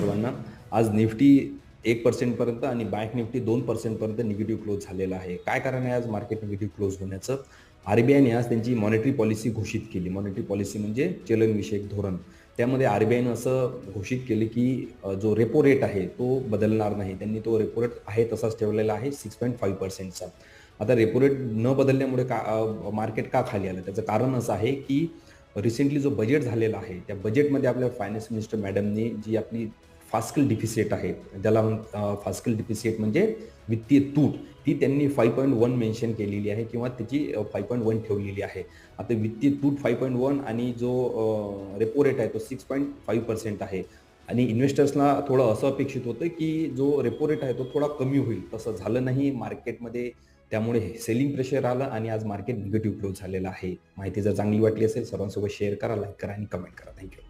सर्वांना. आज निफ्टी 1% पर्यंत आणि बँक निफ्टी 2% पर्यंत निगेटिव्ह क्लोज झालेला आहे. काय कारण आहे आज मार्केट निगेटिव्ह क्लोज होण्याचं? आरबीआयने आज त्यांची मॉनेटरी पॉलिसी घोषित केली. मॉनेटरी पॉलिसी म्हणजे चलनविषयक धोरण. त्यामध्ये आरबीआयनं असं घोषित केले की जो रेपो रेट आहे तो बदलणार नाही. त्यांनी तो रेपो रेट आहे तसाच ठेवलेला आहे 6.5%चा. आता रेपो रेट न बदलल्यामुळे मार्केट का खाली आलं? त्याचं कारण असं आहे की रिसेंटली जो बजेट झालेला आहे, त्या बजेटमध्ये आपल्या फायनान्स मिनिस्टर मॅडमनी जी आपली फास्कल डिफिसिट आहे, ज्याला फास्कल डिफिसिट म्हणजे वित्तीय तूट, ती त्यांनी 5.1 मेन्शन केलेली आहे किंवा त्याची 5.1 ठेवलेली आहे. आता वित्तीय तूट 5.1 आणि जो रेपो रेट आहे तो 6.5% आहे आणि इन्व्हेस्टर्सला थोडं असं अपेक्षित होतं की जो रेपो रेट आहे तो थोडा कमी होईल. तसं झालं नाही मार्केटमध्ये. त्यामुळे सेलिंग प्रेशर आलं आणि आज मार्केट निगेटिव्ह क्लोज झालेलं आहे. माहिती जर चांगली वाटली असेल सर्वांसोबत शेअर करा, लाईक करा आणि कमेंट करा. Thank you.